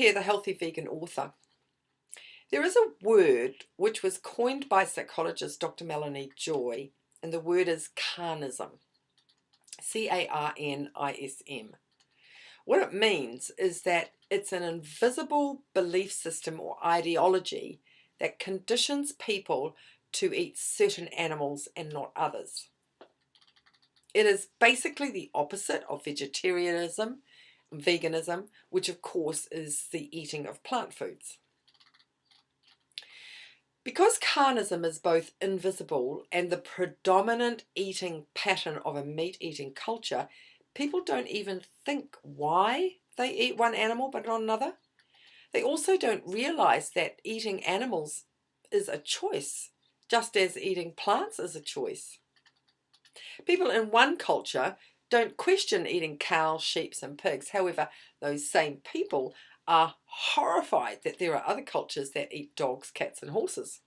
here, the Healthy Vegan author. There is a word which was coined by psychologist Dr. Melanie Joy, and the word is carnism. C-A-R-N-I-S-M. What it means is that it's an invisible belief system or ideology that conditions people to eat certain animals and not others. It is basically the opposite of vegetarianism, veganism, which of course is the eating of plant foods. Because carnism is both invisible and the predominant eating pattern of a meat-eating culture, people don't even think why they eat one animal but not another. They also don't realize that eating animals is a choice, just as eating plants is a choice. People in one culture don't question eating cows, sheep and pigs. However, those same people are horrified that there are other cultures that eat dogs, cats and horses.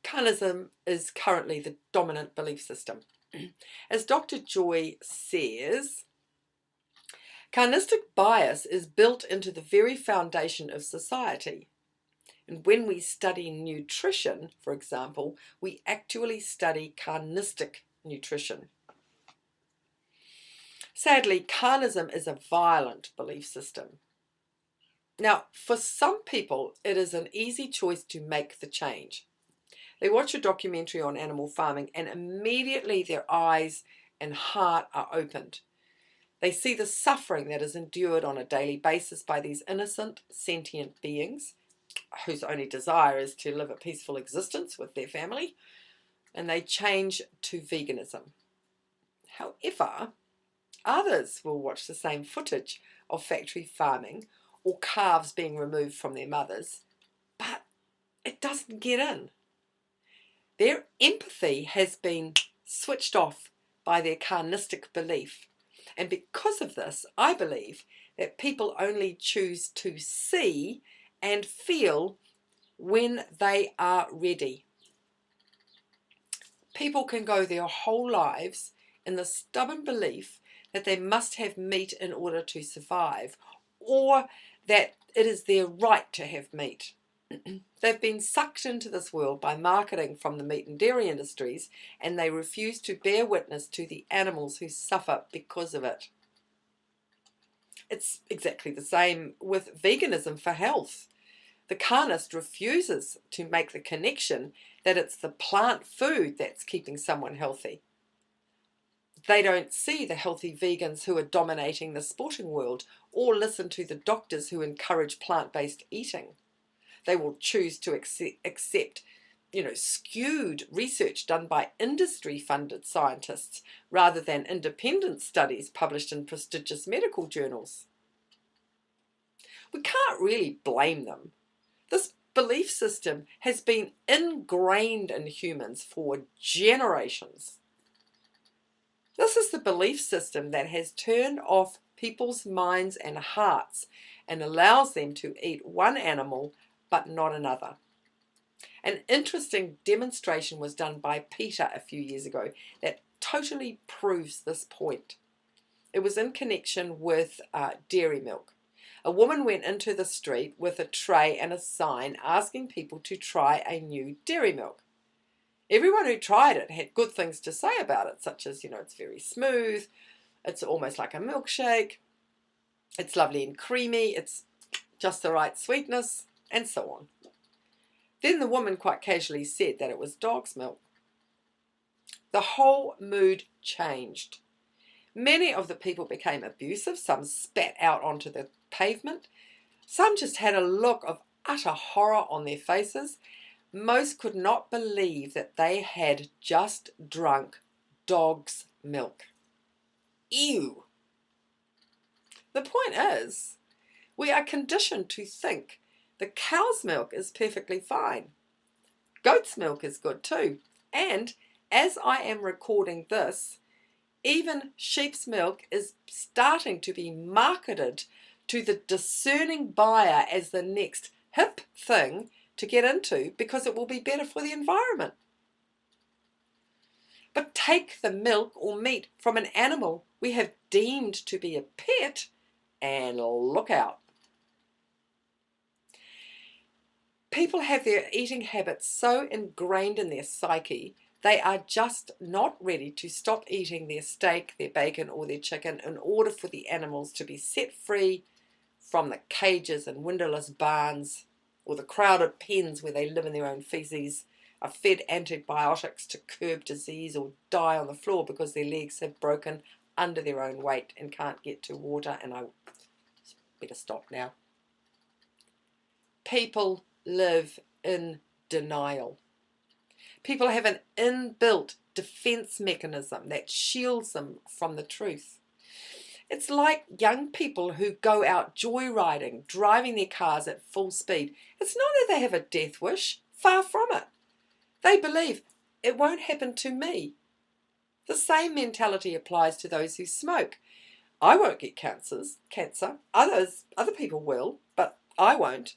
Carnism is currently the dominant belief system. As Dr. Joy says, carnistic bias is built into the very foundation of society. And when we study nutrition, for example, we actually study carnistic nutrition. Sadly, carnism is a violent belief system. Now, for some people, it is an easy choice to make the change. They watch a documentary on animal farming and immediately their eyes and heart are opened. They see the suffering that is endured on a daily basis by these innocent, sentient beings whose only desire is to live a peaceful existence with their family, and they change to veganism. However, others will watch the same footage of factory farming or calves being removed from their mothers, but it doesn't get in. Their empathy has been switched off by their carnistic belief. And because of this, I believe that people only choose to see and feel when they are ready. People can go their whole lives in the stubborn belief that they must have meat in order to survive, or that it is their right to have meat. They've been sucked into this world by marketing from the meat and dairy industries, and they refuse to bear witness to the animals who suffer because of it. It's exactly the same with veganism for health. The carnist refuses to make the connection that it's the plant food that's keeping someone healthy. They don't see the healthy vegans who are dominating the sporting world, or listen to the doctors who encourage plant-based eating. They will choose to accept, skewed research done by industry-funded scientists rather than independent studies published in prestigious medical journals. We can't really blame them. This belief system has been ingrained in humans for generations. This is the belief system that has turned off people's minds and hearts and allows them to eat one animal but not another. An interesting demonstration was done by PETA a few years ago that totally proves this point. It was in connection with dairy milk. A woman went into the street with a tray and a sign asking people to try a new dairy milk. Everyone who tried it had good things to say about it, such as, it's very smooth, it's almost like a milkshake, it's lovely and creamy, it's just the right sweetness, and so on. Then the woman quite casually said that it was dog's milk. The whole mood changed. Many of the people became abusive, some spat out onto the pavement, some just had a look of utter horror on their faces. Most could not believe that they had just drunk dog's milk. Ew! The point is, we are conditioned to think the cow's milk is perfectly fine. Goat's milk is good too. And as I am recording this, even sheep's milk is starting to be marketed to the discerning buyer as the next hip thing to get into because it will be better for the environment. But take the milk or meat from an animal we have deemed to be a pet and look out. People have their eating habits so ingrained in their psyche, they are just not ready to stop eating their steak, their bacon, or their chicken in order for the animals to be set free from the cages and windowless barns or the crowded pens where they live in their own feces, are fed antibiotics to curb disease, or die on the floor because their legs have broken under their own weight and can't get to water. And I better stop now. People live in denial. People have an inbuilt defense mechanism that shields them from the truth. It's like young people who go out joyriding, driving their cars at full speed. It's not that they have a death wish, far from it. They believe it won't happen to me. The same mentality applies to those who smoke. I won't get cancer. Other people will, but I won't.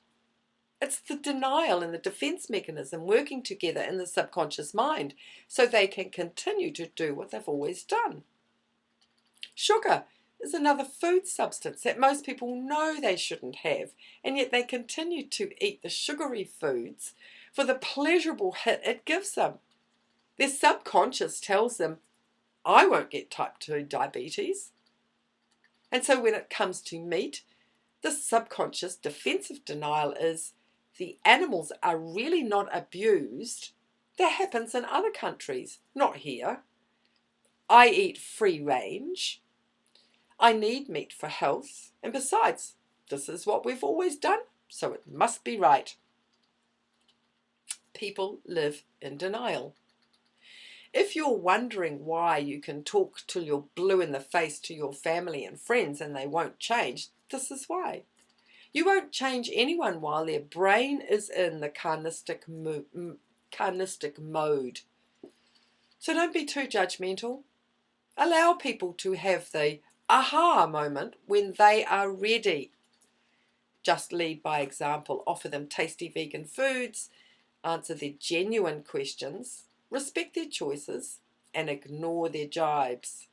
It's the denial and the defense mechanism working together in the subconscious mind so they can continue to do what they've always done. Sugar is another food substance that most people know they shouldn't have, and yet they continue to eat the sugary foods for the pleasurable hit it gives them. Their subconscious tells them, I won't get type 2 diabetes. And so when it comes to meat, the subconscious defensive denial is the animals are really not abused. That happens in other countries, not here. I eat free range. I need meat for health. And besides, this is what we've always done, so it must be right. People live in denial. If you're wondering why you can talk till you're blue in the face to your family and friends and they won't change, this is why. You won't change anyone while their brain is in the carnistic mode. So don't be too judgmental. Allow people to have the aha moment when they are ready. Just lead by example. Offer them tasty vegan foods. Answer their genuine questions. Respect their choices and ignore their jibes.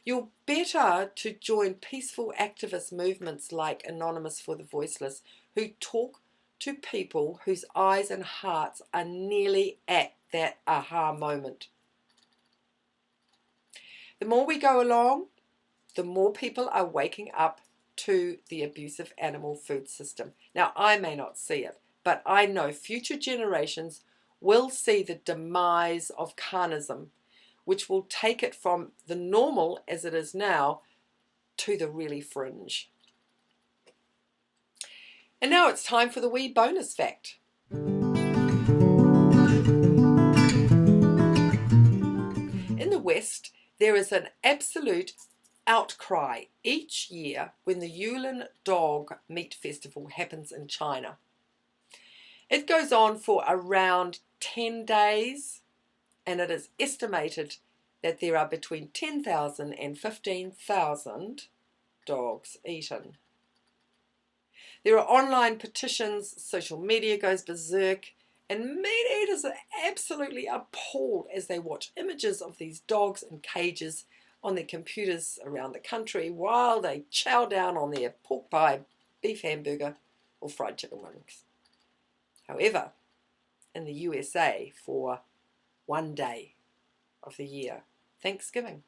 You're better to join peaceful activist movements like Anonymous for the Voiceless, who talk to people whose eyes and hearts are nearly at that aha moment. The more we go along, the more people are waking up to the abusive animal food system. Now, I may not see it, but I know future generations will see the demise of carnism, which will take it from the normal as it is now to the really fringe. And now it's time for the wee bonus fact. In the West, there is an absolute outcry each year when the Yulin Dog Meat Festival happens in China. It goes on for around 10 days, and it is estimated that there are between 10,000 and 15,000 dogs eaten. There are online petitions, social media goes berserk, and meat eaters are absolutely appalled as they watch images of these dogs in cages on their computers around the country while they chow down on their pork pie, beef hamburger, or fried chicken wings. However, in the USA, for one day of the year, Thanksgiving,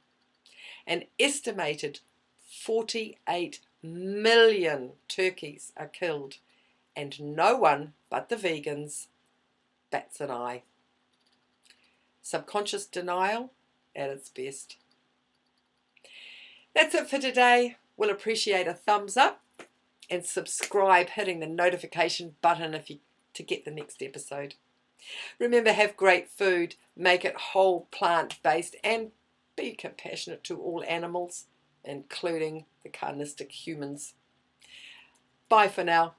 an estimated 48 million turkeys are killed, and no one but the vegans bats an eye. Subconscious denial at its best. That's it for today. We'll appreciate a thumbs up and subscribe, hitting the notification button to get the next episode. Remember, have great food, make it whole plant-based, and be compassionate to all animals, including the carnistic humans. Bye for now.